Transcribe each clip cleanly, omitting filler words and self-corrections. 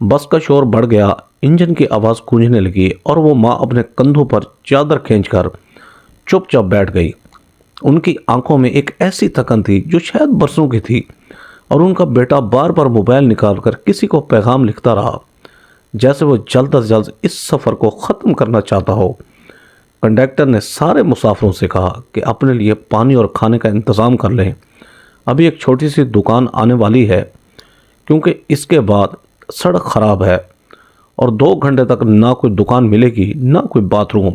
بس کا شور بڑھ گیا، انجن کی آواز گونجنے لگی اور وہ ماں اپنے کندھوں پر چادر کھینچ کر چپ چاپ بیٹھ گئی۔ ان کی آنکھوں میں ایک ایسی تھکن تھی جو شاید برسوں کی تھی، اور ان کا بیٹا بار بار موبائل نکال کر کسی کو پیغام لکھتا رہا، جیسے وہ جلد از جلد اس سفر کو ختم کرنا چاہتا ہو۔ کنڈکٹر نے سارے مسافروں سے کہا کہ اپنے لیے پانی اور کھانے کا انتظام کر لیں، ابھی ایک چھوٹی سی دکان آنے والی ہے، کیونکہ اس کے بعد سڑک خراب ہے اور 2 گھنٹے تک نہ کوئی دکان ملے گی نہ کوئی باتھ روم،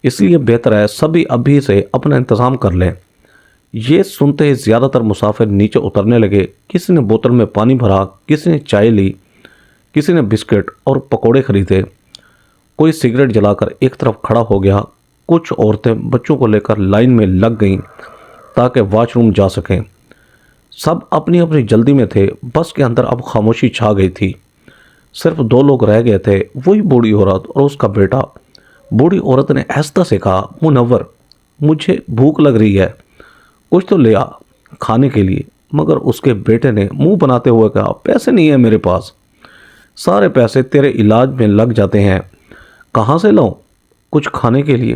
اس لیے بہتر ہے سبھی ابھی سے اپنا انتظام کر لیں۔ یہ سنتے ہی زیادہ تر مسافر نیچے اترنے لگے، کسی نے بوتل میں پانی بھرا، کسی نے چائے لی، کسی نے بسکٹ اور پکوڑے خریدے، کوئی سگریٹ جلا کر ایک طرف کھڑا ہو گیا۔ کچھ عورتیں بچوں کو لے کر لائن میں لگ گئیں تاکہ واش روم جا سکیں۔ سب اپنی اپنی جلدی میں تھے۔ بس کے اندر اب خاموشی چھا گئی تھی، صرف 2 لوگ رہ گئے تھے، وہی بوڑھی عورت اور اس کا بیٹا۔ بوڑھی عورت نے آہستہ سے کہا، منور، مجھے بھوک لگ رہی ہے، کچھ تو لے آ کھانے کے لیے۔ مگر اس کے بیٹے نے منہ بناتے ہوئے کہا، پیسے نہیں ہیں میرے پاس، سارے پیسے تیرے علاج میں لگ جاتے ہیں، کہاں سے لاؤں کچھ کھانے کے لیے؟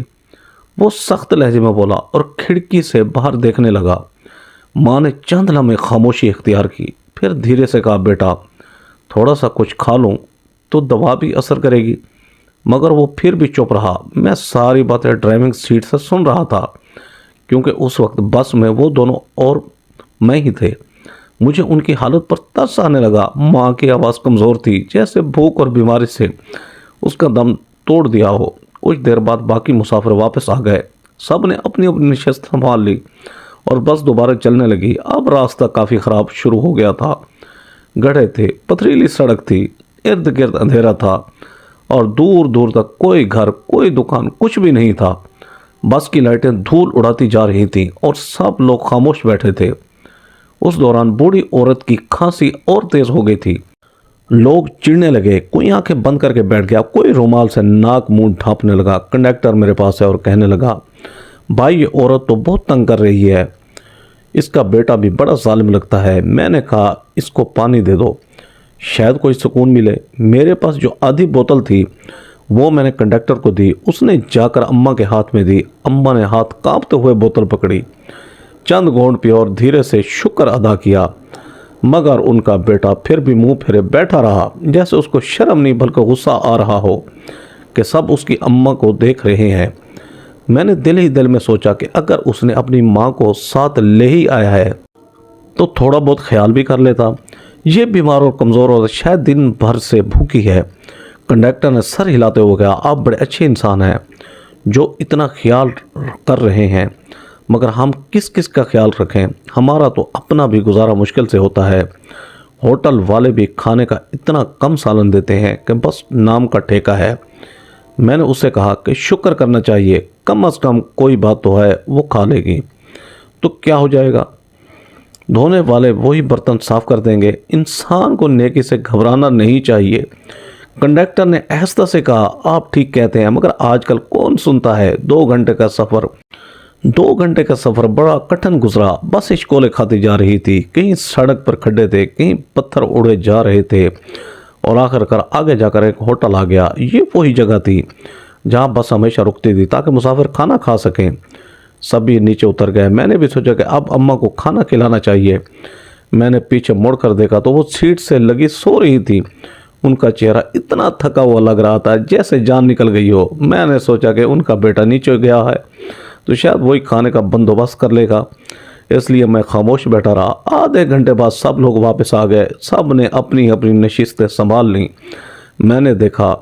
وہ سخت لہجے میں بولا اور کھڑکی سے باہر دیکھنے لگا۔ ماں نے چند لمحے خاموشی اختیار کی، پھر دھیرے سے کہا، بیٹا تھوڑا سا کچھ کھا لوں تو دوا بھی اثر کرے گی۔ مگر وہ پھر بھی چپ رہا۔ میں ساری باتیں ڈرائیونگ سیٹ سے سن رہا تھا، کیونکہ اس وقت بس میں وہ دونوں اور میں ہی تھے۔ مجھے ان کی حالت پر ترس آنے لگا۔ ماں کی آواز کمزور تھی، جیسے بھوک اور بیماری سے اس کا دم توڑ دیا ہو۔ کچھ دیر بعد باقی مسافر واپس آ گئے، سب نے اپنی اپنی نشست سنبھال لی اور بس دوبارہ چلنے لگی۔ اب راستہ کافی خراب شروع ہو گیا تھا، گڑھے تھے، پتھریلی سڑک تھی، ارد گرد اندھیرا تھا اور دور دور تک کوئی گھر، کوئی دکان، کچھ بھی نہیں تھا۔ بس کی لائٹیں دھول اڑاتی جا رہی تھیں اور سب لوگ خاموش بیٹھے تھے۔ اس دوران بوڑھی عورت کی کھانسی اور تیز ہو گئی تھی۔ لوگ چڑھنے لگے، کوئی آنکھیں بند کر کے بیٹھ گیا، کوئی رومال سے ناک منہ ڈھانپنے لگا۔ کنڈکٹر میرے پاس ہے اور کہنے لگا، بھائی یہ عورت تو بہت تنگ کر رہی ہے، اس کا بیٹا بھی بڑا ظالم لگتا ہے۔ میں نے کہا، اس کو پانی دے دو، شاید کوئی سکون ملے۔ میرے پاس جو آدھی بوتل تھی وہ میں نے کنڈکٹر کو دی، اس نے جا کر اماں کے ہاتھ میں دی۔ اماں نے ہاتھ کانپتے ہوئے بوتل پکڑی، چند گھونٹ پی اور دھیرے سے شکر ادا کیا۔ مگر ان کا بیٹا پھر بھی منہ پھیرے بیٹھا رہا، جیسے اس کو شرم نہیں بلکہ غصہ آ رہا ہو کہ سب اس کی اماں کو دیکھ رہے ہیں۔ میں نے دل ہی دل میں سوچا کہ اگر اس نے اپنی ماں کو ساتھ لے ہی آیا ہے تو تھوڑا بہت خیال بھی کر لیتا۔ یہ بیمار اور کمزور اور شاید دن بھر سے بھوکی ہے۔ کنڈکٹر نے سر ہلاتے ہوئے کہا، آپ بڑے اچھے انسان ہیں جو اتنا خیال کر رہے ہیں، مگر ہم کس کس کا خیال رکھیں؟ ہمارا تو اپنا بھی گزارا مشکل سے ہوتا ہے۔ ہوٹل والے بھی کھانے کا اتنا کم سالن دیتے ہیں کہ بس نام کا ٹھیکہ ہے۔ میں نے اسے کہا کہ شکر کرنا چاہیے، کم از کم کوئی بات تو ہے، وہ کھا لے گی تو کیا ہو جائے گا، دھونے والے وہی برتن صاف کر دیں گے۔ انسان کو نیکی سے گھبرانا نہیں چاہیے۔ کنڈکٹر نے آہستہ سے کہا، آپ ٹھیک کہتے ہیں، مگر آج کل کون سنتا ہے؟ 2 گھنٹے کا سفر بڑا کٹھن گزرا۔ بس اشکولے کھاتی جا رہی تھی، کہیں سڑک پر کھڈے تھے، کہیں پتھر اڑے جا رہے تھے، اور آخر کار آگے جا کر ایک ہوٹل آ گیا۔ یہ وہی جگہ تھی جہاں بس ہمیشہ رکتی تھی تاکہ مسافر کھانا کھا سکیں۔ سبھی نیچے اتر گئے۔ میں نے بھی سوچا کہ اب اماں کو کھانا کھلانا چاہیے۔ میں نے پیچھے مڑ کر دیکھا تو وہ سیٹ سے لگی سو رہی تھی۔ ان کا چہرہ اتنا تھکا ہوا لگ رہا تھا جیسے جان نکل گئی ہو۔ میں نے سوچا کہ ان کا بیٹا نیچے گیا ہے تو شاید وہی کھانے کا بندوبست کر لے گا، اس لیے میں خاموش بیٹھا رہا۔ آدھے گھنٹے بعد سب لوگ واپس آ گئے، سب نے اپنی اپنی نشستیں سنبھال لیں۔ میں نے دیکھا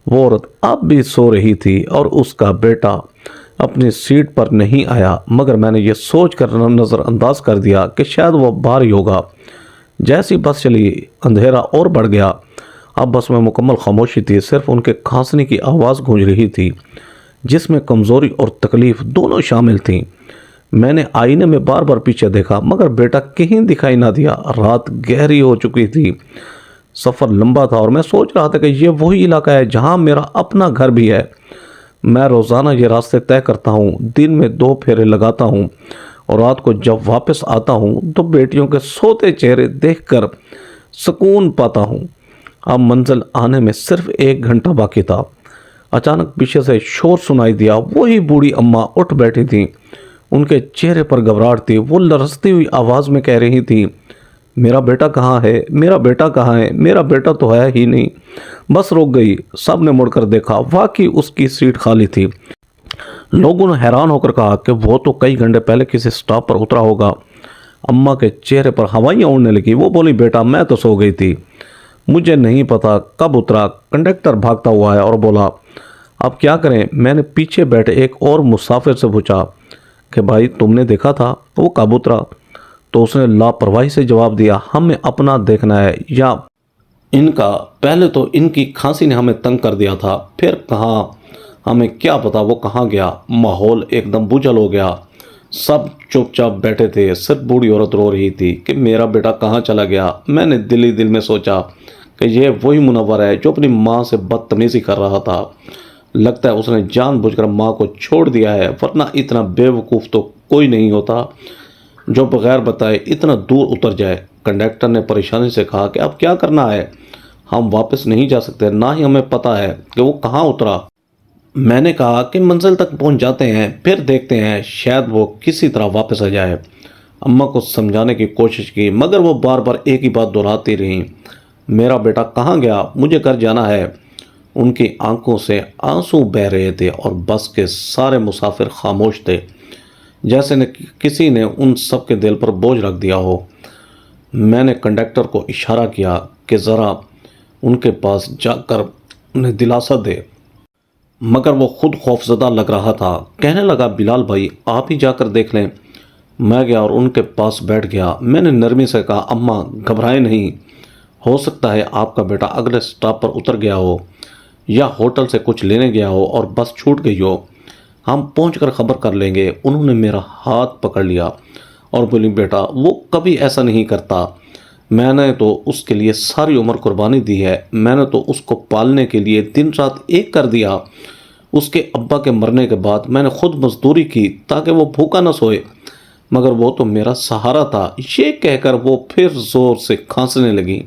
وہ عورت اب بھی سو رہی تھی اور اس کا بیٹا اپنی سیٹ پر نہیں آیا، مگر میں نے یہ سوچ کر نظر انداز کر دیا کہ شاید وہ باہر ہی ہوگا۔ جیسی بس چلی اندھیرا اور بڑھ گیا۔ اب بس میں مکمل خاموشی تھی، صرف ان کے کھانسنے کی آواز گونج رہی تھی جس میں کمزوری اور تکلیف دونوں شامل تھیں۔ میں نے آئینے میں بار بار پیچھے دیکھا مگر بیٹا کہیں دکھائی نہ دیا۔ رات گہری ہو چکی تھی، سفر لمبا تھا اور میں سوچ رہا تھا کہ یہ وہی علاقہ ہے جہاں میرا اپنا گھر بھی ہے۔ میں روزانہ یہ راستے طے کرتا ہوں، دن میں 2 پھیرے لگاتا ہوں اور رات کو جب واپس آتا ہوں تو بیٹیوں کے سوتے چہرے دیکھ کر سکون پاتا ہوں۔ اب منزل آنے میں صرف 1 گھنٹہ باقی تھا۔ اچانک پیچھے سے شور سنائی دیا۔ وہی بوڑھی اماں اٹھ بیٹھی تھیں، ان کے چہرے پر گھبراہٹ تھی۔ وہ لرزتی ہوئی آواز میں کہہ رہی تھی، میرا بیٹا کہاں ہے؟ میرا بیٹا کہاں ہے؟ میرا بیٹا تو ہے ہی نہیں۔ بس رک گئی۔ سب نے مڑ کر دیکھا، واقعی اس کی سیٹ خالی تھی۔ لوگوں نے حیران ہو کر کہا کہ وہ تو کئی گھنٹے پہلے کسی سٹاپ پر اترا ہوگا۔ اماں کے چہرے پر ہوائیاں اڑنے لگی۔ وہ بولی، بیٹا میں تو سو گئی تھی، مجھے نہیں پتا کب اترا۔ کنڈکٹر بھاگتا ہوا ہے اور بولا، اب کیا کریں؟ میں نے پیچھے بیٹھے ایک اور مسافر سے پوچھا کہ بھائی تم نے دیکھا تھا وہ کب اترا؟ تو اس نے لاپرواہی سے جواب دیا، ہمیں اپنا دیکھنا ہے یا ان کا؟ پہلے تو ان کی کھانسی نے ہمیں تنگ کر دیا تھا، پھر کہاں ہمیں کیا پتا وہ کہاں گیا۔ ماحول ایک دم بجھل ہو گیا۔ سب چپ چاپ بیٹھے تھے، صرف بوڑھی عورت رو رہی تھی کہ میرا بیٹا کہاں چلا گیا۔ میں نے دل ہی دل میں سوچا کہ یہ وہی منور ہے جو اپنی ماں سے بدتمیزی کر رہا تھا۔ لگتا ہے اس نے جان بوجھ کر ماں کو چھوڑ دیا ہے، ورنہ اتنا بے وقوف تو کوئی نہیں ہوتا جو بغیر بتائے اتنا دور اتر جائے۔ کنڈکٹر نے پریشانی سے کہا کہ اب کیا کرنا ہے؟ ہم واپس نہیں جا سکتے، نہ ہی ہمیں پتہ ہے کہ وہ کہاں اترا۔ میں نے کہا کہ منزل تک پہنچ جاتے ہیں، پھر دیکھتے ہیں، شاید وہ کسی طرح واپس آ جائے۔ اماں کو سمجھانے کی کوشش کی مگر وہ بار بار ایک ہی بات دہراتی رہیں، میرا بیٹا کہاں گیا؟ مجھے گھر جانا ہے۔ ان کی آنکھوں سے آنسو بہہ رہے تھے اور بس کے سارے مسافر خاموش تھے، جیسے کسی نے ان سب کے دل پر بوجھ رکھ دیا ہو۔ میں نے کنڈکٹر کو اشارہ کیا کہ ذرا ان کے پاس جا کر انہیں دلاسا دے، مگر وہ خود خوفزدہ لگ رہا تھا۔ کہنے لگا، بلال بھائی آپ ہی جا کر دیکھ لیں۔ میں گیا اور ان کے پاس بیٹھ گیا۔ میں نے نرمی سے کہا، اماں گھبرائیں نہیں، ہو سکتا ہے آپ کا بیٹا اگلے سٹاپ پر اتر گیا ہو یا ہوٹل سے کچھ لینے گیا ہو اور بس چھوٹ گئی ہو، ہم پہنچ کر خبر کر لیں گے۔ انہوں نے میرا ہاتھ پکڑ لیا اور بولی، بیٹا وہ کبھی ایسا نہیں کرتا، میں نے تو اس کے لیے ساری عمر قربانی دی ہے، میں نے تو اس کو پالنے کے لیے دن رات ایک کر دیا۔ اس کے ابا کے مرنے کے بعد میں نے خود مزدوری کی تاکہ وہ بھوکا نہ سوئے، مگر وہ تو میرا سہارا تھا۔ یہ کہہ کر وہ پھر زور سے کھانسنے لگی۔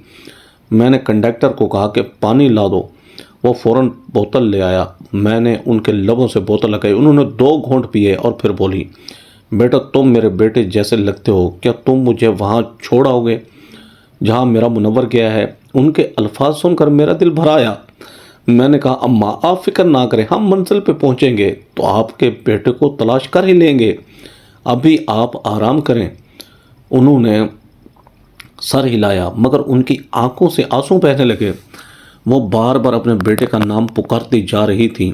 میں نے کنڈکٹر کو کہا کہ پانی لا دو۔ وہ فوراً بوتل لے آیا۔ میں نے ان کے لبوں سے بوتل لگائی، انہوں نے 2 گھونٹ پیے اور پھر بولی، بیٹا تم میرے بیٹے جیسے لگتے ہو، کیا تم مجھے وہاں چھوڑ آؤ گے جہاں میرا منور گیا ہے؟ ان کے الفاظ سن کر میرا دل بھر آیا۔ میں نے کہا، اماں آپ فکر نہ کریں، ہم منزل پہ پہنچیں گے تو آپ کے بیٹے کو تلاش کر ہی لیں گے، ابھی آپ آرام کریں۔ انہوں نے سر ہلایا مگر ان کی آنکھوں سے آنسو بہنے لگے۔ وہ بار بار اپنے بیٹے کا نام پکارتی جا رہی تھیں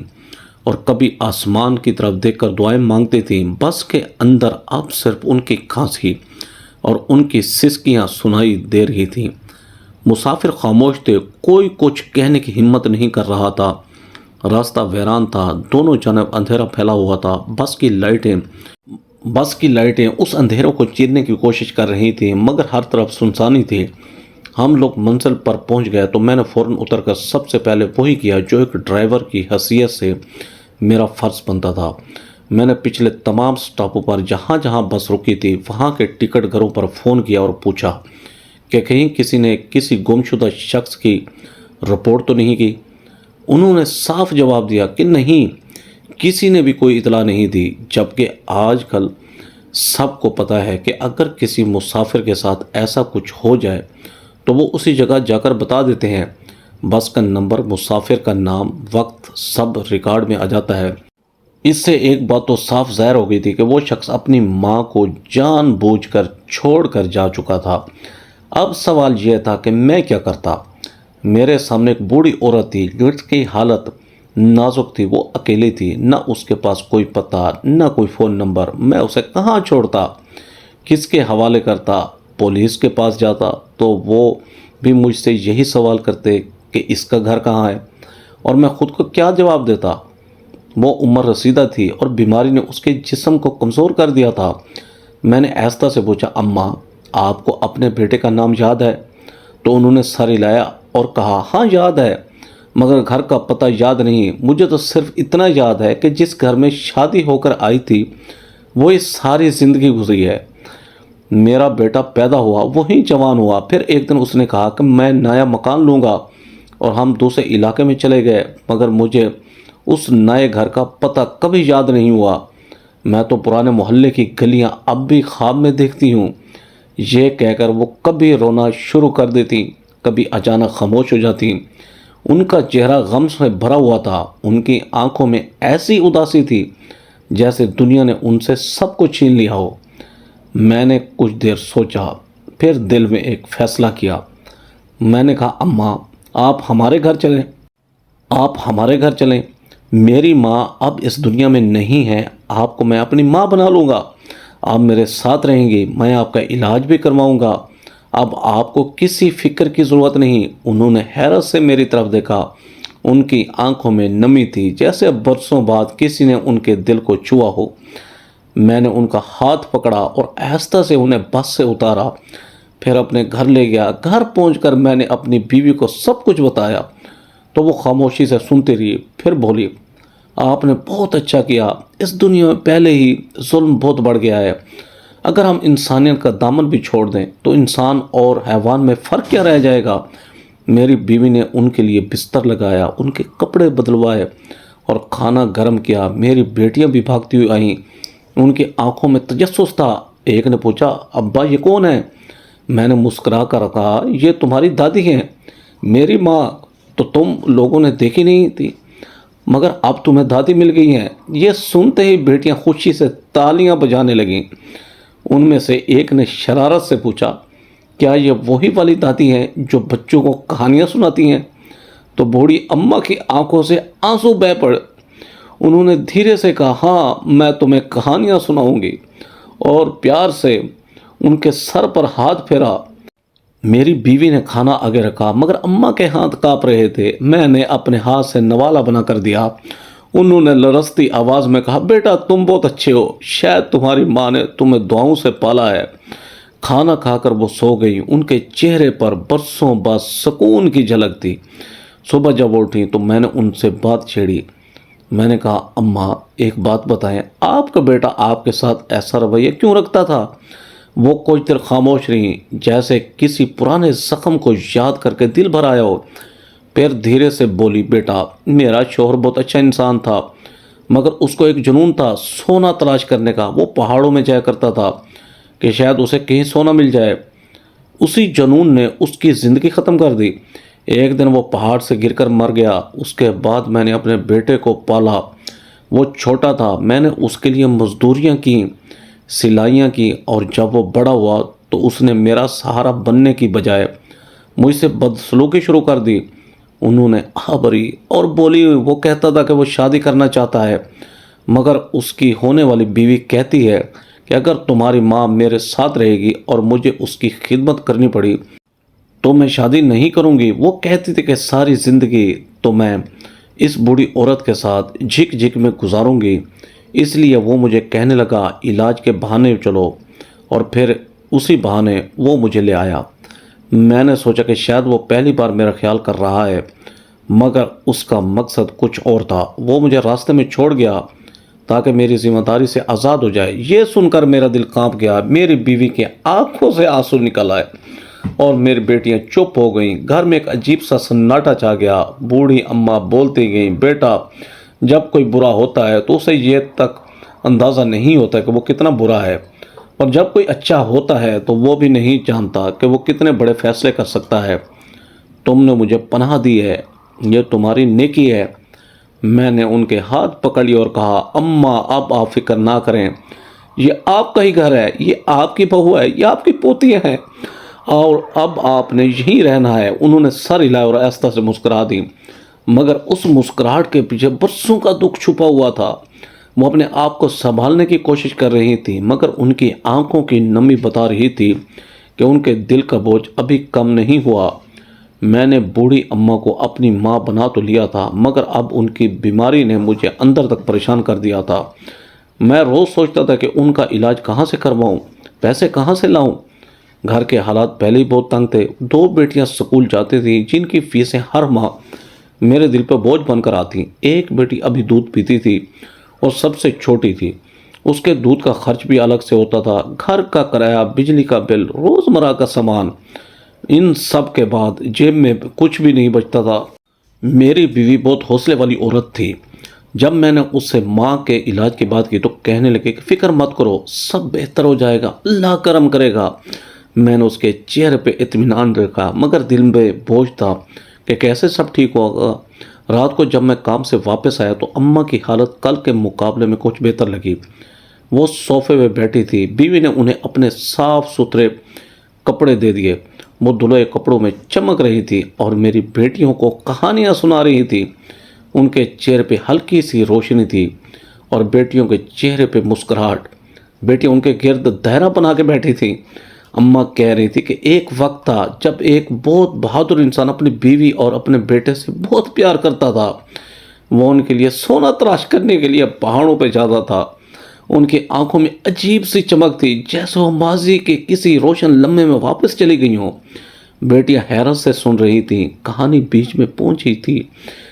اور کبھی آسمان کی طرف دیکھ کر دعائیں مانگتی تھیں۔ بس کے اندر اب صرف ان کی کھانسی اور ان کی سسکیاں سنائی دے رہی تھیں۔ مسافر خاموش تھے، کوئی کچھ کہنے کی ہمت نہیں کر رہا تھا۔ راستہ ویران تھا، دونوں جانب اندھیرا پھیلا ہوا تھا۔ بس کی لائٹیں اس اندھیروں کو چیرنے کی کوشش کر رہی تھیں مگر ہر طرف سنسانی تھی۔ ہم لوگ منزل پر پہنچ گئے تو میں نے فوراً اتر کر سب سے پہلے وہی کیا جو ایک ڈرائیور کی حیثیت سے میرا فرض بنتا تھا۔ میں نے پچھلے تمام سٹاپوں پر جہاں جہاں بس رکی تھی وہاں کے ٹکٹ گھروں پر فون کیا اور پوچھا کہ کہیں کسی نے کسی گمشدہ شخص کی رپورٹ تو نہیں کی۔ انہوں نے صاف جواب دیا کہ نہیں، کسی نے بھی کوئی اطلاع نہیں دی، جبکہ آج کل سب کو پتہ ہے کہ اگر کسی مسافر کے ساتھ ایسا کچھ ہو جائے تو وہ اسی جگہ جا کر بتا دیتے ہیں۔ بس کا نمبر، مسافر کا نام، وقت سب ریکارڈ میں آ جاتا ہے۔ اس سے ایک بات تو صاف ظاہر ہو گئی تھی کہ وہ شخص اپنی ماں کو جان بوجھ کر چھوڑ کر جا چکا تھا۔ اب سوال یہ تھا کہ میں کیا کرتا؟ میرے سامنے ایک بوڑھی عورت تھی جس کی حالت نازک تھی، وہ اکیلی تھی، نہ اس کے پاس کوئی پتہ، نہ کوئی فون نمبر۔ میں اسے کہاں چھوڑتا؟ کس کے حوالے کرتا؟ پولیس کے پاس جاتا تو وہ بھی مجھ سے یہی سوال کرتے کہ اس کا گھر کہاں ہے، اور میں خود کو کیا جواب دیتا؟ وہ عمر رسیدہ تھی اور بیماری نے اس کے جسم کو کمزور کر دیا تھا۔ میں نے آہستہ سے پوچھا، اماں آپ کو اپنے بیٹے کا نام یاد ہے؟ تو انہوں نے سر ہلایا اور کہا، ہاں یاد ہے، مگر گھر کا پتہ یاد نہیں۔ مجھے تو صرف اتنا یاد ہے کہ جس گھر میں شادی ہو کر آئی تھی وہی ساری زندگی گزری ہے۔ میرا بیٹا پیدا ہوا، وہیں جوان ہوا، پھر ایک دن اس نے کہا کہ میں نیا مکان لوں گا اور ہم دوسرے علاقے میں چلے گئے، مگر مجھے اس نئے گھر کا پتہ کبھی یاد نہیں ہوا۔ میں تو پرانے محلے کی گلیاں اب بھی خواب میں دیکھتی ہوں۔ یہ کہہ کر وہ کبھی رونا شروع کر دیتی، کبھی اچانک خاموش ہو جاتی۔ ان کا چہرہ غم سے بھرا ہوا تھا، ان کی آنکھوں میں ایسی اداسی تھی جیسے دنیا نے ان سے سب کچھ چھین لیا ہو۔ میں نے کچھ دیر سوچا، پھر دل میں ایک فیصلہ کیا۔ میں نے کہا، اماں آپ ہمارے گھر چلیں۔ میری ماں اب اس دنیا میں نہیں ہے، آپ کو میں اپنی ماں بنا لوں گا، آپ میرے ساتھ رہیں گی، میں آپ کا علاج بھی کرواؤں گا، اب آپ کو کسی فکر کی ضرورت نہیں۔ انہوں نے حیرت سے میری طرف دیکھا، ان کی آنکھوں میں نمی تھی جیسے برسوں بعد کسی نے ان کے دل کو چھوا ہو۔ میں نے ان کا ہاتھ پکڑا اور آہستہ سے انہیں بس سے اتارا، پھر اپنے گھر لے گیا۔ گھر پہنچ کر میں نے اپنی بیوی کو سب کچھ بتایا تو وہ خاموشی سے سنتی رہی، پھر بولی، آپ نے بہت اچھا کیا، اس دنیا میں پہلے ہی ظلم بہت بڑھ گیا ہے، اگر ہم انسانیت کا دامن بھی چھوڑ دیں تو انسان اور حیوان میں فرق کیا رہ جائے گا۔ میری بیوی نے ان کے لیے بستر لگایا، ان کے کپڑے بدلوائے اور کھانا گرم کیا۔ میری بیٹیاں بھی بھاگتی ہوئی آئیں، ان کی آنکھوں میں تجسس تھا۔ ایک نے پوچھا، ابا یہ کون ہے؟ میں نے مسکرا کر کہا، یہ تمہاری دادی ہیں، میری ماں تو تم لوگوں نے دیکھی نہیں تھی، مگر اب تمہیں دادی مل گئی ہیں۔ یہ سنتے ہی بیٹیاں خوشی سے تالیاں بجانے لگیں۔ ان میں سے ایک نے شرارت سے پوچھا، کیا یہ وہی والی دادی ہیں جو بچوں کو کہانیاں سناتی ہیں؟ تو بوڑھی اماں کی آنکھوں سے آنسو بہہ پڑے۔ انہوں نے دھیرے سے کہا، ہاں میں تمہیں کہانیاں سناؤں گی، اور پیار سے ان کے سر پر ہاتھ پھیرا۔ میری بیوی نے کھانا آگے رکھا، مگر اماں کے ہاتھ کانپ رہے تھے۔ میں نے اپنے ہاتھ سے نوالا بنا کر دیا۔ انہوں نے لرزتی آواز میں کہا، بیٹا تم بہت اچھے ہو، شاید تمہاری ماں نے تمہیں دعاؤں سے پالا ہے۔ کھانا کھا کر وہ سو گئی، ان کے چہرے پر برسوں بعد سکون کی جھلک تھی۔ صبح جب اٹھی تو میں نے ان سے بات چھیڑی۔ میں نے کہا، اماں ایک بات بتائیں، آپ کا بیٹا آپ کے ساتھ ایسا رویہ کیوں رکھتا تھا؟ وہ کچھ دیر خاموش رہی، جیسے کسی پرانے زخم کو یاد کر کے دل بھر آیا ہو۔ پھر دھیرے سے بولی، بیٹا میرا شوہر بہت اچھا انسان تھا، مگر اس کو ایک جنون تھا سونا تلاش کرنے کا۔ وہ پہاڑوں میں جایا کرتا تھا کہ شاید اسے کہیں سونا مل جائے۔ اسی جنون نے اس کی زندگی ختم کر دی۔ ایک دن وہ پہاڑ سے گر کر مر گیا۔ اس کے بعد میں نے اپنے بیٹے کو پالا۔ وہ چھوٹا تھا، میں نے اس کے لیے مزدوریاں کی، سلائیاں کی، اور جب وہ بڑا ہوا تو اس نے میرا سہارا بننے کی بجائے مجھ سے بدسلوکی شروع کر دی۔ انہوں نے آہ بھری اور بولی، وہ کہتا تھا کہ وہ شادی کرنا چاہتا ہے، مگر اس کی ہونے والی بیوی کہتی ہے کہ اگر تمہاری ماں میرے ساتھ رہے گی اور مجھے اس کی خدمت کرنی پڑی تو میں شادی نہیں کروں گی۔ وہ کہتی تھی کہ ساری زندگی تو میں اس بوڑھی عورت کے ساتھ جھک جھک میں گزاروں گی۔ اس لیے وہ مجھے کہنے لگا، علاج کے بہانے چلو، اور پھر اسی بہانے وہ مجھے لے آیا۔ میں نے سوچا کہ شاید وہ پہلی بار میرا خیال کر رہا ہے، مگر اس کا مقصد کچھ اور تھا۔ وہ مجھے راستے میں چھوڑ گیا تاکہ میری ذمہ داری سے آزاد ہو جائے۔ یہ سن کر میرا دل کانپ گیا۔ میری بیوی کی آنکھوں سے آنسو نکل آئے اور میری بیٹیاں چپ ہو گئیں۔ گھر میں ایک عجیب سا سناٹا چھا گیا۔ بوڑھی اماں بولتی گئیں، بیٹا جب کوئی برا ہوتا ہے تو اسے یہ تک اندازہ نہیں ہوتا کہ وہ کتنا برا ہے، اور جب کوئی اچھا ہوتا ہے تو وہ بھی نہیں جانتا کہ وہ کتنے بڑے فیصلے کر سکتا ہے۔ تم نے مجھے پناہ دی ہے، یہ تمہاری نیکی ہے۔ میں نے ان کے ہاتھ پکڑ لیے اور کہا، اماں اب آپ فکر نہ کریں، یہ آپ کا ہی گھر ہے، یہ آپ کی بہو ہے، یہ آپ کی پوتیاں ہیں، اور اب آپ نے یہیں رہنا ہے۔ انہوں نے سر ہلایا اور آہستہ سے مسکرا دی، مگر اس مسکراہٹ کے پیچھے برسوں کا دکھ چھپا ہوا تھا۔ وہ اپنے آپ کو سنبھالنے کی کوشش کر رہی تھی، مگر ان کی آنکھوں کی نمی بتا رہی تھی کہ ان کے دل کا بوجھ ابھی کم نہیں ہوا۔ میں نے بوڑھی اماں کو اپنی ماں بنا تو لیا تھا، مگر اب ان کی بیماری نے مجھے اندر تک پریشان کر دیا تھا۔ میں روز سوچتا تھا کہ ان کا علاج کہاں سے کرواؤں، پیسے کہاں سے لاؤں۔ گھر کے حالات پہلے ہی بہت تنگ تھے۔ 2 بیٹیاں سکول جاتی تھیں جن کی فیسیں ہر ماہ میرے دل پہ بوجھ بن کر آتی۔ ایک بیٹی ابھی دودھ پیتی تھی اور سب سے چھوٹی تھی، اس کے دودھ کا خرچ بھی الگ سے ہوتا تھا، گھر کا کرایہ، بجلی کا بل، روزمرہ کا سامان، ان سب کے بعد جیب میں کچھ بھی نہیں بچتا تھا۔ میری بیوی بہت حوصلے والی عورت تھی۔ جب میں نے اس سے ماں کے علاج کی بات کی تو کہنے لگے کہ فکر مت کرو، سب بہتر ہو جائے گا، اللہ کرم کرے گا۔ میں نے اس کے چہرے پہ اطمینان رکھا، مگر دل میں بوجھ تھا کہ کیسے سب ٹھیک ہوگا۔ رات کو جب میں کام سے واپس آیا تو اماں کی حالت کل کے مقابلے میں کچھ بہتر لگی۔ وہ صوفے پہ بیٹھی تھی، بیوی نے انہیں اپنے صاف ستھرے کپڑے دے دیے، وہ دھلے کپڑوں میں چمک رہی تھی اور میری بیٹیوں کو کہانیاں سنا رہی تھی۔ ان کے چہرے پہ ہلکی سی روشنی تھی اور بیٹیوں کے چہرے پہ مسکراہٹ۔ بیٹیاں ان کے گرد دائرہ بنا کے بیٹھی تھیں۔ اماں کہہ رہی تھی کہ ایک وقت تھا جب ایک بہت بہادر انسان اپنی بیوی اور اپنے بیٹے سے بہت پیار کرتا تھا۔ وہ ان کے لیے سونا تراش کرنے کے لیے پہاڑوں پہ جاتا تھا۔ ان کی آنکھوں میں عجیب سی چمک تھی، جیسے وہ ماضی کے کسی روشن لمحے میں واپس چلی گئی ہوں۔ بیٹیاں حیرت سے سن رہی تھیں۔ کہانی بیچ میں پہنچی تھی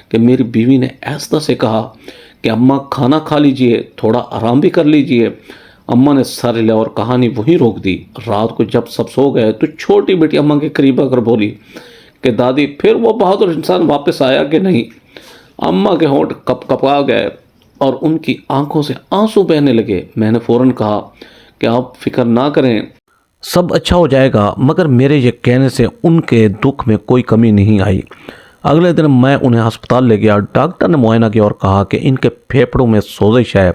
کہ میری بیوی نے ایسا سے کہا کہ اماں کھانا کھا لیجئے، تھوڑا آرام بھی کر لیجئے۔ اماں نے سر ہلا اور کہانی وہیں روک دی۔ رات کو جب سب سو گئے تو چھوٹی بیٹی اماں کے قریب آ کر بولی کہ دادی پھر وہ بہادر انسان واپس آیا کہ نہیں؟ اماں کے ہونٹ کپ کپا گئے اور ان کی آنکھوں سے آنسو بہنے لگے۔ میں نے فوراً کہا کہ آپ فکر نہ کریں، سب اچھا ہو جائے گا، مگر میرے یہ کہنے سے ان کے دکھ میں کوئی کمی نہیں آئی۔ اگلے دن میں انہیں ہسپتال لے گیا۔ ڈاکٹر نے معائنہ کیا اور کہا کہ ان کے پھیپھڑوں میں سوزش ہے،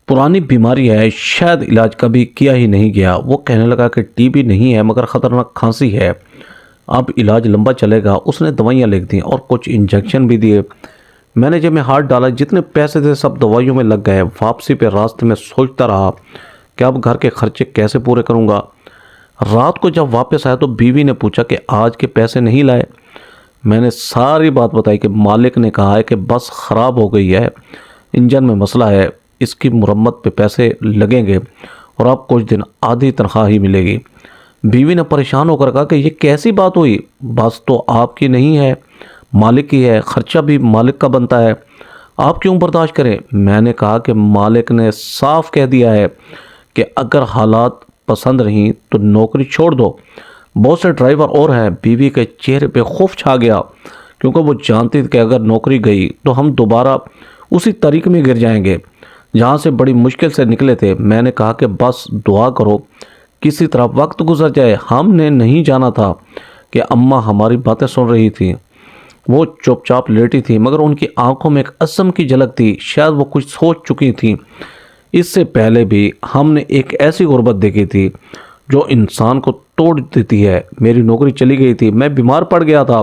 پرانی بیماری ہے، شاید علاج کبھی کیا ہی نہیں گیا۔ وہ کہنے لگا کہ ٹی بی نہیں ہے مگر خطرناک کھانسی ہے، اب علاج لمبا چلے گا۔ اس نے دوائیاں لکھ دیں اور کچھ انجیکشن بھی دیے۔ میں نے جب میں ہاتھ ڈالا، جتنے پیسے تھے سب دوائیوں میں لگ گئے۔ واپسی پہ راستے میں سوچتا رہا کہ اب گھر کے خرچے کیسے پورے کروں گا۔ رات کو جب واپس آیا تو بیوی نے پوچھا کہ آج کے پیسے نہیں لائے۔ میں نے ساری بات بتائی کہ مالک نے کہا ہے کہ بس خراب ہو گئی ہے، انجن میں مسئلہ ہے، اس کی مرمت پہ پیسے لگیں گے اور اب کچھ دن آدھی تنخواہ ہی ملے گی۔ بیوی نے پریشان ہو کر کہا کہ یہ کیسی بات ہوئی، بس تو آپ کی نہیں ہے، مالک کی ہے، خرچہ بھی مالک کا بنتا ہے، آپ کیوں برداشت کریں؟ میں نے کہا کہ مالک نے صاف کہہ دیا ہے کہ اگر حالات پسند رہیں تو نوکری چھوڑ دو، بہت سے ڈرائیور اور ہیں۔ بیوی کے چہرے پہ خوف چھا گیا کیونکہ وہ جانتی تھی کہ اگر نوکری گئی تو ہم دوبارہ اسی طریق میں گر جائیں گے جہاں سے بڑی مشکل سے نکلے تھے۔ میں نے کہا کہ بس دعا کرو کسی طرح وقت گزر جائے۔ ہم نے نہیں جانا تھا کہ اماں ہماری باتیں سن رہی تھی۔ وہ چپ چاپ لیٹی تھی مگر ان کی آنکھوں میں ایک عزم کی جھلک تھی، شاید وہ کچھ سوچ چکی تھی۔ اس سے پہلے بھی ہم نے ایک ایسی غربت دیکھی تھی جو انسان کو توڑ دیتی ہے۔ میری نوکری چلی گئی تھی، میں بیمار پڑ گیا تھا،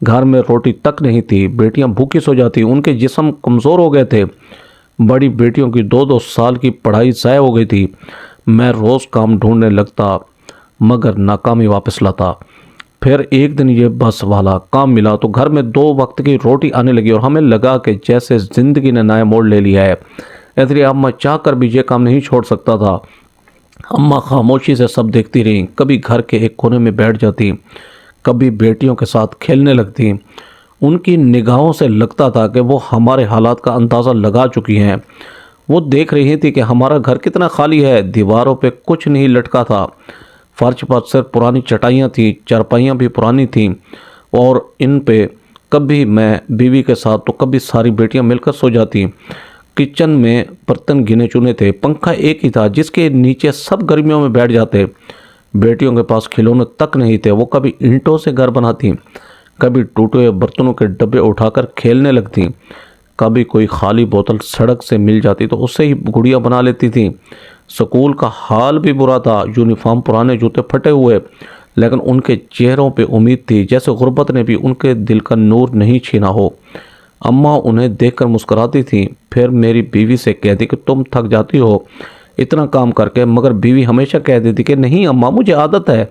گھر میں روٹی تک نہیں تھی، بیٹیاں بھوکی سو جاتی، ان کے جسم کمزور ہو گئے تھے، بڑی بیٹیوں کی 2-2 سال کی پڑھائی ضائع ہو گئی تھی۔ میں روز کام ڈھونڈنے لگتا مگر ناکامی واپس لاتا۔ پھر ایک دن یہ بس والا کام ملا تو گھر میں 2 وقت کی روٹی آنے لگی اور ہمیں لگا کہ جیسے زندگی نے نیا موڑ لے لیا ہے۔ اس لیے اماں چاہ کر بھی یہ کام نہیں چھوڑ سکتا تھا۔ اماں خاموشی سے سب دیکھتی رہیں، کبھی گھر کے ایک کونے میں بیٹھ جاتی، کبھی بیٹیوں کے ساتھ کھیلنے لگتی۔ ان کی نگاہوں سے لگتا تھا کہ وہ ہمارے حالات کا اندازہ لگا چکی ہیں۔ وہ دیکھ رہی تھی کہ ہمارا گھر کتنا خالی ہے، دیواروں پہ کچھ نہیں لٹکا تھا، فرش پر صرف پرانی چٹائیاں تھیں، چارپائیاں بھی پرانی تھیں اور ان پہ کبھی میں بیوی کے ساتھ تو کبھی ساری بیٹیاں مل کر سو جاتی۔ کچن میں برتن گنے چنے تھے، پنکھا ایک ہی تھا جس کے نیچے سب گرمیوں میں بیٹھ جاتے۔ بیٹیوں کے پاس کھلونے تک نہیں تھے، وہ کبھی اینٹوں سے گھر بناتی، کبھی ٹوٹے ہوئے برتنوں کے ڈبے اٹھا کر کھیلنے لگتی، کبھی کوئی خالی بوتل سڑک سے مل جاتی تو اس سے ہی گڑیا بنا لیتی تھیں۔ سکول کا حال بھی برا تھا، یونیفارم پرانے، جوتے پھٹے ہوئے، لیکن ان کے چہروں پہ امید تھی، جیسے غربت نے بھی ان کے دل کا نور نہیں چھینا ہو۔ اماں انہیں دیکھ کر مسکراتی تھیں، پھر میری بیوی سے کہتی کہ تم تھک جاتی ہو اتنا کام کر کے، مگر بیوی ہمیشہ کہہ دیتی کہ نہیں اماں، مجھے عادت ہے،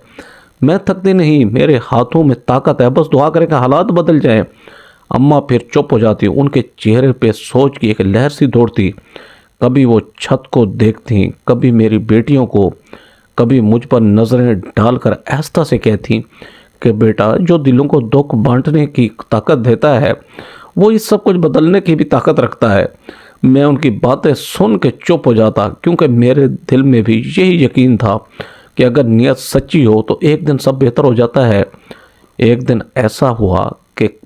میں تھکتی نہیں، میرے ہاتھوں میں طاقت ہے، بس دعا کریں کہ حالات بدل جائیں۔ اماں پھر چپ ہو جاتی، ان کے چہرے پہ سوچ کی ایک لہر سی دوڑتی، کبھی وہ چھت کو دیکھتی، کبھی میری بیٹیوں کو، کبھی مجھ پر نظریں ڈال کر آہستہ سے کہتی کہ بیٹا، جو دلوں کو دکھ بانٹنے کی طاقت دیتا ہے وہ اس سب کچھ بدلنے کی بھی طاقت رکھتا ہے۔ میں ان کی باتیں سن کے چپ ہو جاتا کیونکہ میرے دل میں بھی یہی یقین تھا کہ اگر نیت سچی ہو تو ایک دن سب بہتر ہو جاتا ہے۔ ایک دن ایسا ہوا کہ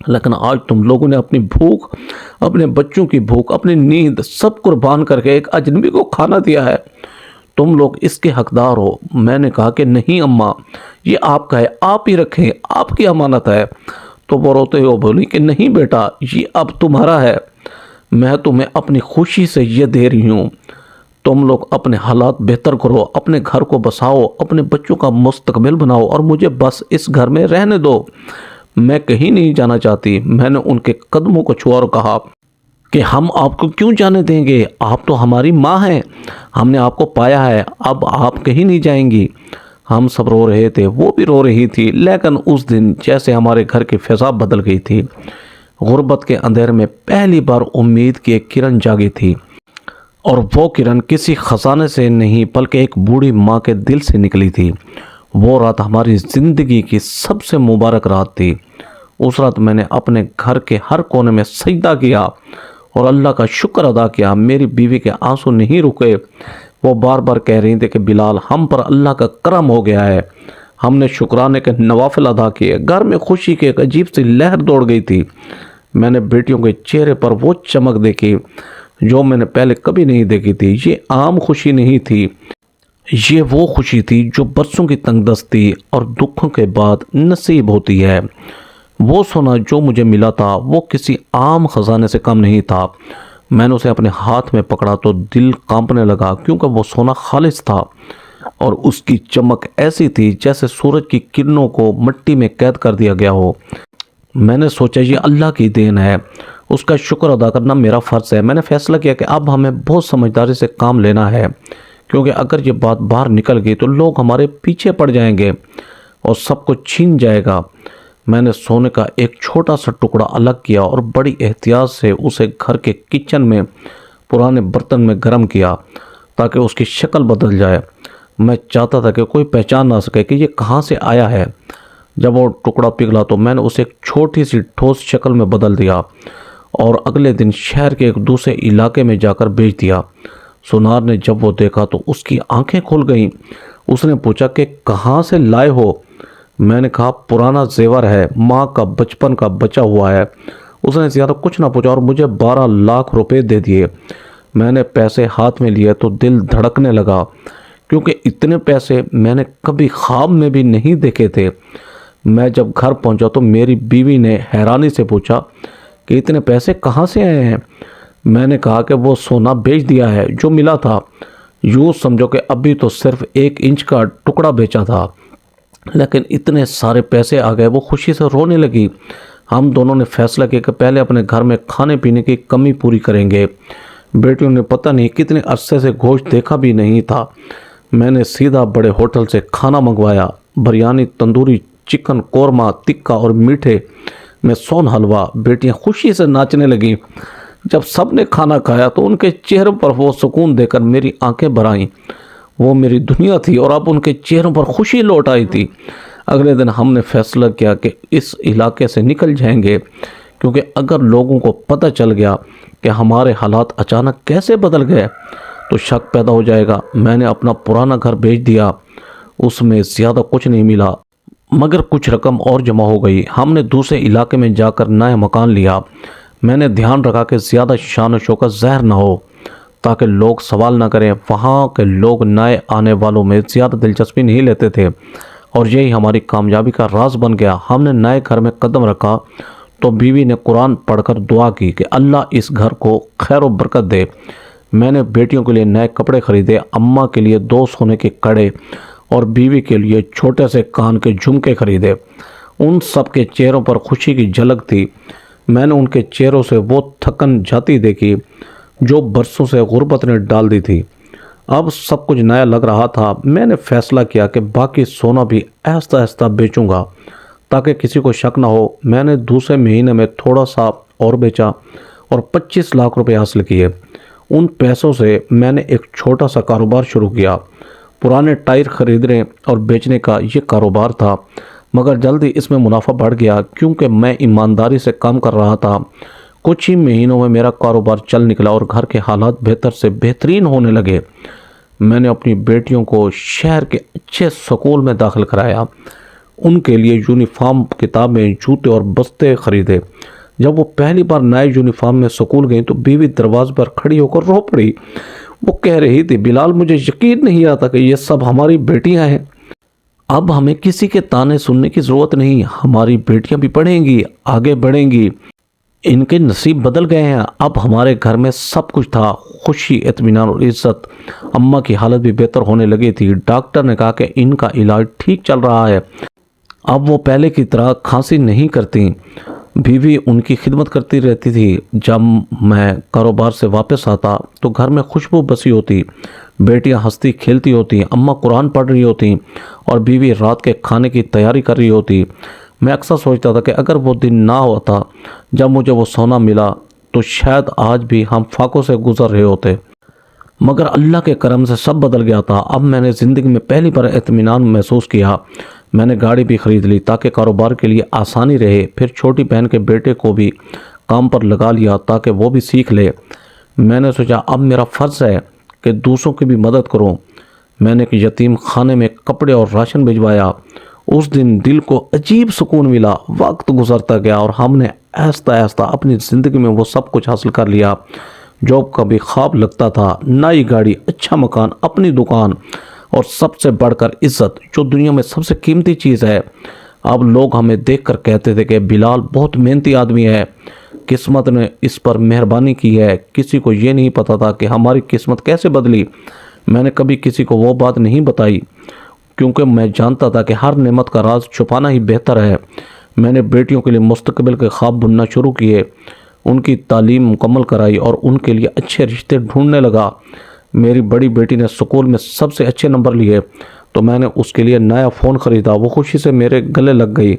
لیکن آج تم لوگوں نے اپنی بھوک، اپنے بچوں کی بھوک، اپنی نیند سب قربان کر کے ایک اجنبی کو کھانا دیا ہے۔ تم لوگ اس کے حقدار ہو۔ میں نے کہا کہ نہیں اماں، یہ آپ کا ہے، آپ ہی رکھیں، آپ کی امانت ہے۔ تو وہ روتے ہوئے بولی کہ نہیں بیٹا، یہ اب تمہارا ہے، میں تمہیں اپنی خوشی سے یہ دے رہی ہوں۔ تم لوگ اپنے حالات بہتر کرو، اپنے گھر کو بساؤ، اپنے بچوں کا مستقبل بناؤ اور مجھے بس اس گھر میں رہنے دو، میں کہیں نہیں جانا چاہتی۔ میں نے ان کے قدموں کو چھوا اور کہا کہ ہم آپ کو کیوں جانے دیں گے، آپ تو ہماری ماں ہیں، ہم نے آپ کو پایا ہے، اب آپ کہیں نہیں جائیں گی۔ ہم سب رو رہے تھے، وہ بھی رو رہی تھی، لیکن اس دن جیسے ہمارے گھر کی فضا بدل گئی تھی۔ غربت کے اندھیرے میں پہلی بار امید کی ایک کرن جاگی تھی، اور وہ کرن کسی خزانے سے نہیں بلکہ ایک بوڑھی ماں کے دل سے نکلی تھی۔ وہ رات ہماری زندگی کی سب سے مبارک رات تھی۔ اس رات میں نے اپنے گھر کے ہر کونے میں سجدہ کیا اور اللہ کا شکر ادا کیا۔ میری بیوی کے آنسو نہیں رکے، وہ بار بار کہہ رہی تھی کہ بلال، ہم پر اللہ کا کرم ہو گیا ہے۔ ہم نے شکرانے کے نوافل ادا کیے، گھر میں خوشی کی ایک عجیب سی لہر دوڑ گئی تھی۔ میں نے بیٹیوں کے چہرے پر وہ چمک دیکھی جو میں نے پہلے کبھی نہیں دیکھی تھی۔ یہ عام خوشی نہیں تھی، یہ وہ خوشی تھی جو برسوں کی تنگ دستی اور دکھوں کے بعد نصیب ہوتی ہے۔ وہ سونا جو مجھے ملا تھا وہ کسی عام خزانے سے کم نہیں تھا۔ میں نے اسے اپنے ہاتھ میں پکڑا تو دل کانپنے لگا، کیونکہ وہ سونا خالص تھا اور اس کی چمک ایسی تھی جیسے سورج کی کرنوں کو مٹی میں قید کر دیا گیا ہو۔ میں نے سوچا یہ اللہ کی دین ہے، اس کا شکر ادا کرنا میرا فرض ہے۔ میں نے فیصلہ کیا کہ اب ہمیں بہت سمجھداری سے کام لینا ہے، کیونکہ اگر یہ بات باہر نکل گئی تو لوگ ہمارے پیچھے پڑ جائیں گے اور سب کچھ چھین جائے گا۔ میں نے سونے کا ایک چھوٹا سا ٹکڑا الگ کیا اور بڑی احتیاط سے اسے گھر کے کچن میں پرانے برتن میں گرم کیا تاکہ اس کی شکل بدل جائے۔ میں چاہتا تھا کہ کوئی پہچان نہ سکے کہ یہ کہاں سے آیا ہے۔ جب وہ ٹکڑا پگھلا تو میں نے اسے ایک چھوٹی سی ٹھوس شکل میں بدل دیا اور اگلے دن شہر کے ایک دوسرے علاقے میں جا کر بیچ دیا۔ سونار نے جب وہ دیکھا تو اس کی آنکھیں کھل گئیں۔ اس نے پوچھا کہ کہاں سے لائے ہو؟ میں نے کہا پرانا زیور ہے، ماں کا بچپن کا بچا ہوا ہے۔ اس نے زیادہ کچھ نہ پوچھا اور مجھے 12 لاکھ روپے دے دیے۔ میں نے پیسے ہاتھ میں لیے تو دل دھڑکنے لگا، کیونکہ اتنے پیسے میں نے کبھی خواب میں بھی نہیں دیکھے تھے۔ میں جب گھر پہنچا تو میری بیوی نے حیرانی سے پوچھا کہ اتنے پیسے کہاں سے آئے ہیں؟ میں نے کہا کہ وہ سونا بیچ دیا ہے جو ملا تھا۔ یوں سمجھو کہ ابھی تو صرف 1 انچ کا ٹکڑا بیچا تھا، لیکن اتنے سارے پیسے آ گئے۔ وہ خوشی سے رونے لگی۔ ہم دونوں نے فیصلہ کیا کہ پہلے اپنے گھر میں کھانے پینے کی کمی پوری کریں گے۔ بیٹیوں نے پتہ نہیں کتنے عرصے سے گوشت دیکھا بھی نہیں تھا۔ میں نے سیدھا بڑے ہوٹل سے کھانا منگوایا، بریانی، تندوری چکن، قورمہ، تکہ اور میٹھے میں سون حلوہ۔ بیٹیاں خوشی سے ناچنے لگیں۔ جب سب نے کھانا کھایا تو ان کے چہروں پر وہ سکون دے کر میری آنکھیں بھر آئیں۔ وہ میری دنیا تھی اور اب ان کے چہروں پر خوشی لوٹ آئی تھی۔ اگلے دن ہم نے فیصلہ کیا کہ اس علاقے سے نکل جائیں گے، کیونکہ اگر لوگوں کو پتہ چل گیا کہ ہمارے حالات اچانک کیسے بدل گئے تو شک پیدا ہو جائے گا۔ میں نے اپنا پرانا گھر بیچ دیا، اس میں زیادہ کچھ نہیں ملا مگر کچھ رقم اور جمع ہو گئی۔ ہم نے دوسرے علاقے میں جا کر نیا مکان لیا۔ میں نے دھیان رکھا کہ زیادہ شان و شوکت ظاہر نہ ہو تاکہ لوگ سوال نہ کریں۔ وہاں کے لوگ نئے آنے والوں میں زیادہ دلچسپی نہیں لیتے تھے اور یہی ہماری کامیابی کا راز بن گیا۔ ہم نے نئے گھر میں قدم رکھا تو بیوی نے قرآن پڑھ کر دعا کی کہ اللہ اس گھر کو خیر و برکت دے۔ میں نے بیٹیوں کے لیے نئے کپڑے خریدے، اماں کے لیے 2 سونے کے کڑے اور بیوی کے لیے چھوٹے سے کان کے جھمکے خریدے۔ ان سب کے چہروں پر خوشی کی جھلک تھی۔ میں نے ان کے چہروں سے وہ تھکن جاتی دیکھی جو برسوں سے غربت نے ڈال دی تھی۔ اب سب کچھ نیا لگ رہا تھا۔ میں نے فیصلہ کیا کہ باقی سونا بھی آہستہ آہستہ بیچوں گا تاکہ کسی کو شک نہ ہو۔ میں نے دوسرے مہینے میں تھوڑا سا اور بیچا اور 25 لاکھ روپے حاصل کیے۔ ان پیسوں سے میں نے ایک چھوٹا سا کاروبار شروع کیا۔ پرانے ٹائر خریدنے اور بیچنے کا یہ کاروبار تھا، مگر جلدی اس میں منافع بڑھ گیا کیونکہ میں ایمانداری سے کام کر رہا تھا۔ کچھ ہی مہینوں میں میرا کاروبار چل نکلا اور گھر کے حالات بہتر سے بہترین ہونے لگے۔ میں نے اپنی بیٹیوں کو شہر کے اچھے سکول میں داخل کرایا۔ ان کے لیے یونیفارم، کتابیں، جوتے اور بستے خریدے۔ جب وہ پہلی بار نئے یونیفارم میں سکول گئیں تو بیوی دروازے پر کھڑی ہو کر رو پڑی۔ وہ کہہ رہی تھی، بلال مجھے یقین نہیں آتا کہ یہ سب ہماری بیٹیاں ہیں۔ اب ہمیں کسی کے تانے سننے کی ضرورت نہیں، ہماری بیٹیاں بھی پڑھیں گی، آگے بڑھیں گی، ان کے نصیب بدل گئے ہیں۔ اب ہمارے گھر میں سب کچھ تھا، خوشی، اطمینان اور عزت۔ اماں کی حالت بھی بہتر ہونے لگی تھی۔ ڈاکٹر نے کہا کہ ان کا علاج ٹھیک چل رہا ہے، اب وہ پہلے کی طرح کھانسی نہیں کرتی۔ بیوی ان کی خدمت کرتی رہتی تھی۔ جب میں کاروبار سے واپس آتا تو گھر میں خوشبو بسی ہوتی، بیٹیاں ہنستی کھیلتی ہوتی، اماں قرآن پڑھ رہی ہوتی اور بیوی رات کے کھانے کی تیاری کر رہی ہوتی۔ میں اکثر سوچتا تھا کہ اگر وہ دن نہ ہوتا جب مجھے وہ سونا ملا تو شاید آج بھی ہم فاقوں سے گزر رہے ہوتے، مگر اللہ کے کرم سے سب بدل گیا تھا۔ اب میں نے زندگی میں پہلی بار اطمینان محسوس کیا۔ میں نے گاڑی بھی خرید لی تاکہ کاروبار کے لیے آسانی رہے۔ پھر چھوٹی بہن کے بیٹے کو بھی کام پر لگا لیا تاکہ وہ بھی سیکھ لے۔ میں نے سوچا اب میرا فرض ہے کہ دوسروں کی بھی مدد کروں۔ میں نے ایک یتیم خانے میں کپڑے اور راشن بھجوایا۔ اس دن دل کو عجیب سکون ملا۔ وقت گزرتا گیا اور ہم نے آہستہ آہستہ اپنی زندگی میں وہ سب کچھ حاصل کر لیا جو کبھی خواب لگتا تھا۔ نئی گاڑی، اچھا مکان، اپنی دکان اور سب سے بڑھ کر عزت، جو دنیا میں سب سے قیمتی چیز ہے۔ اب لوگ ہمیں دیکھ کر کہتے تھے کہ بلال بہت محنتی آدمی ہے، قسمت نے اس پر مہربانی کی ہے۔ کسی کو یہ نہیں پتا تھا کہ ہماری قسمت کیسے بدلی۔ میں نے کبھی کسی کو وہ بات نہیں بتائی کیونکہ میں جانتا تھا کہ ہر نعمت کا راز چھپانا ہی بہتر ہے۔ میں نے بیٹیوں کے لیے مستقبل کے خواب بننا شروع کیے، ان کی تعلیم مکمل کرائی اور ان کے لیے اچھے رشتے ڈھونڈنے لگا۔ میری بڑی بیٹی نے اسکول میں سب سے اچھے نمبر لیے تو میں نے اس کے لیے نیا فون خریدا۔ وہ خوشی سے میرے گلے لگ گئی۔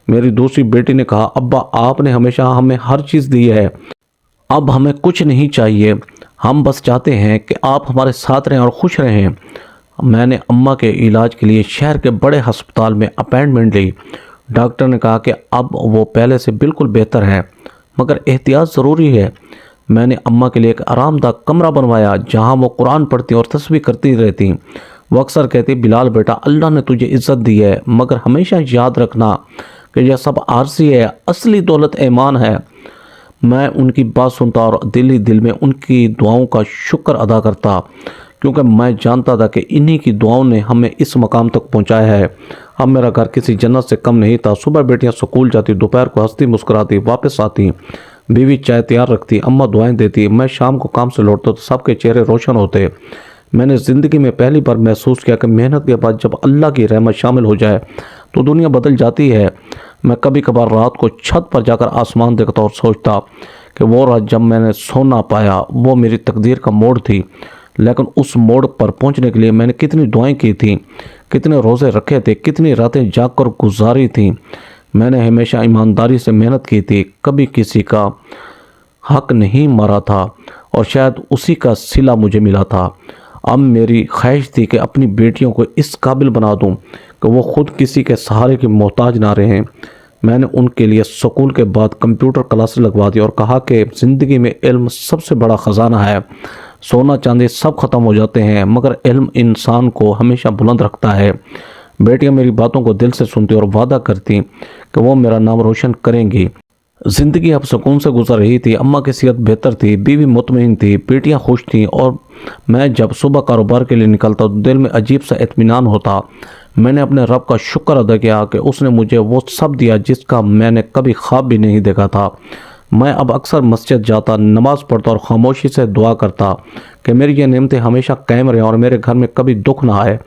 میری دوسری بیٹی نے کہا، ابا آپ نے ہمیشہ ہمیں ہر چیز دی ہے، اب ہمیں کچھ نہیں چاہیے، ہم بس چاہتے ہیں کہ آپ ہمارے ساتھ رہیں اور خوش رہیں۔ میں نے اماں کے علاج کے لیے شہر کے بڑے ہسپتال میں اپائنٹمنٹ لی۔ ڈاکٹر نے کہا کہ اب وہ پہلے سے بالکل بہتر ہے، مگر احتیاط ضروری ہے۔ میں نے اماں کے لیے ایک آرام دہ کمرہ بنوایا جہاں وہ قرآن پڑھتی اور تسبیح کرتی رہتی۔ وہ اکثر کہتی، بلال بیٹا اللہ نے تجھے عزت دی ہے، مگر ہمیشہ یاد رکھنا کہ یہ سب عارضی ہے، اصلی دولت ایمان ہے۔ میں ان کی بات سنتا اور دل ہی دل میں ان کی دعاؤں کا شکر ادا کرتا، کیونکہ میں جانتا تھا کہ انہی کی دعاؤں نے ہمیں اس مقام تک پہنچایا ہے۔ اب میرا گھر کسی جنت سے کم نہیں تھا۔ صبح بیٹیاں سکول جاتی، دوپہر کو ہنستی مسکراتی واپس آتی، بیوی چائے تیار رکھتی، اماں دعائیں دیتی، میں شام کو کام سے لوٹتا تو سب کے چہرے روشن ہوتے۔ میں نے زندگی میں پہلی بار محسوس کیا کہ محنت کے بعد جب اللہ کی رحمت شامل ہو جائے تو دنیا بدل جاتی ہے۔ میں کبھی کبھار رات کو چھت پر جا کر آسمان دیکھتا اور سوچتا کہ وہ رات جب میں نے سونا پایا وہ میری تقدیر کا موڑ تھی، لیکن اس موڑ پر پہنچنے کے لیے میں نے کتنی دعائیں کی تھیں، کتنے روزے رکھے تھے، کتنی راتیں جاگ کر گزاری تھیں۔ میں نے ہمیشہ ایمانداری سے محنت کی تھی، کبھی کسی کا حق نہیں مارا تھا اور شاید اسی کا صلہ مجھے ملا تھا۔ اب میری خواہش تھی کہ اپنی بیٹیوں کو اس قابل بنا دوں کہ وہ خود کسی کے سہارے کی محتاج نہ رہیں۔ میں نے ان کے لیے سکول کے بعد کمپیوٹر کلاسز لگوا دی اور کہا کہ زندگی میں علم سب سے بڑا خزانہ ہے۔ سونا چاندی سب ختم ہو جاتے ہیں مگر علم انسان کو ہمیشہ بلند رکھتا ہے۔ بیٹیاں میری باتوں کو دل سے سنتی اور وعدہ کرتی کہ وہ میرا نام روشن کریں گی۔ زندگی اب سکون سے گزر رہی تھی، اماں کی صحت بہتر تھی، بیوی مطمئن تھی، بیٹیاں خوش تھیں اور میں جب صبح کاروبار کے لیے نکلتا تو دل میں عجیب سا اطمینان ہوتا۔ میں نے اپنے رب کا شکر ادا کیا کہ اس نے مجھے وہ سب دیا جس کا میں نے کبھی خواب بھی نہیں دیکھا تھا۔ میں اب اکثر مسجد جاتا، نماز پڑھتا اور خاموشی سے دعا کرتا کہ میری یہ نعمتیں ہمیشہ قائم رہیں اور میرے گھر میں کبھی دکھ نہ آئے۔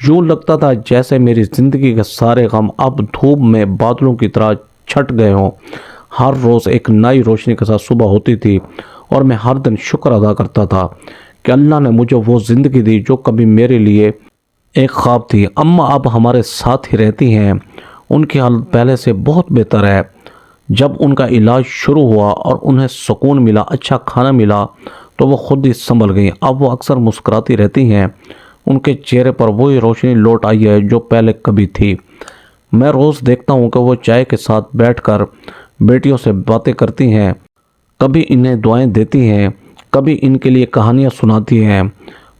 یوں لگتا تھا جیسے میری زندگی کے سارے غم اب دھوپ میں بادلوں کی طرح چھٹ گئے ہوں۔ ہر روز ایک نئی روشنی کے ساتھ صبح ہوتی تھی اور میں ہر دن شکر ادا کرتا تھا کہ اللہ نے مجھے وہ زندگی دی جو کبھی میرے لیے ایک خواب تھی۔ اماں اب ہمارے ساتھ ہی رہتی ہیں، ان کی حالت پہلے سے بہت بہتر ہے۔ جب ان کا علاج شروع ہوا اور انہیں سکون ملا، اچھا کھانا ملا تو وہ خود ہی سنبھل گئیں۔ اب وہ اکثر مسکراتی رہتی ہیں، ان کے چہرے پر وہی روشنی لوٹ آئی ہے جو پہلے کبھی تھی۔ میں روز دیکھتا ہوں کہ وہ چائے کے ساتھ بیٹھ کر بیٹیوں سے باتیں کرتی ہیں، کبھی انہیں دعائیں دیتی ہیں، کبھی ان کے لیے کہانیاں سناتی ہیں۔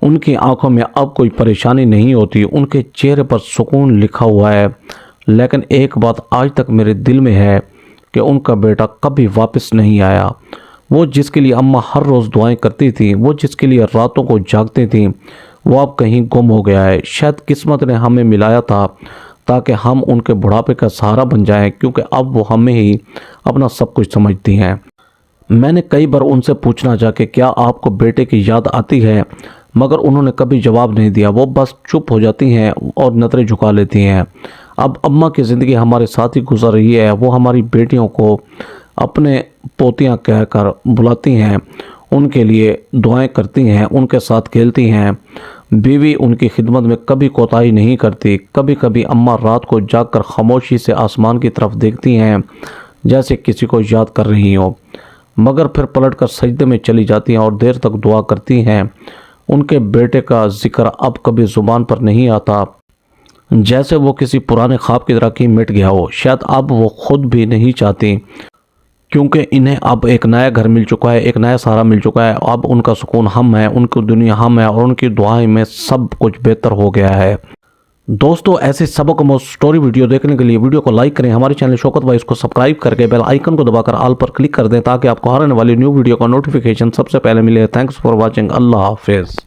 ان کی آنکھوں میں اب کوئی پریشانی نہیں ہوتی، ان کے چہرے پر سکون لکھا ہوا ہے۔ لیکن ایک بات آج تک میرے دل میں ہے کہ ان کا بیٹا کبھی واپس نہیں آیا۔ وہ جس کے لیے اماں ہر روز دعائیں کرتی تھیں، وہ جس کے لیے راتوں کو جاگتی تھیں، وہ اب کہیں گم ہو گیا ہے۔ شاید قسمت نے ہمیں ملایا تھا تاکہ ہم ان کے بڑھاپے کا سہارا بن جائیں، کیونکہ اب وہ ہمیں ہی اپنا سب کچھ سمجھتی ہیں۔ میں نے کئی بار ان سے پوچھنا چاہا کہ کیا آپ کو بیٹے کی یاد آتی ہے، مگر انہوں نے کبھی جواب نہیں دیا۔ وہ بس چپ ہو جاتی ہیں اور نظریں جھکا لیتی ہیں۔ اب اماں کی زندگی ہمارے ساتھ ہی گزر رہی ہے۔ وہ ہماری بیٹیوں کو اپنے پوتیاں کہہ کر بلاتی ہیں، ان کے لیے دعائیں کرتی ہیں، ان کے ساتھ کھیلتی ہیں۔ بیوی ان کی خدمت میں کبھی کوتاہی نہیں کرتی۔ کبھی کبھی اماں رات کو جاگ کر خاموشی سے آسمان کی طرف دیکھتی ہیں جیسے کسی کو یاد کر رہی ہوں، مگر پھر پلٹ کر سجدے میں چلی جاتی ہیں اور دیر تک دعا کرتی ہیں۔ ان کے بیٹے کا ذکر اب کبھی زبان پر نہیں آتا، جیسے وہ کسی پرانے خواب کی طرح کہیں مٹ گیا ہو۔ شاید اب وہ خود بھی نہیں چاہتی، کیونکہ انہیں اب ایک نیا گھر مل چکا ہے، ایک نیا سہارا مل چکا ہے۔ اب ان کا سکون ہم ہے، ان کی دنیا ہم ہے، اور ان کی دعائیں میں سب کچھ بہتر ہو گیا ہے۔ دوستو، ایسے سبق و سٹوری ویڈیو دیکھنے کے لیے ویڈیو کو لائک کریں، ہمارے چینل شوکت وائس کو سبسکرائب کر کے بیل آئیکن کو دبا کر آل پر کلک کر دیں تاکہ آپ کو ہر آنے والی نیو ویڈیو کا نوٹیفیکیشن سب سے پہلے ملے۔ Thanks for watching. اللہ حافظ۔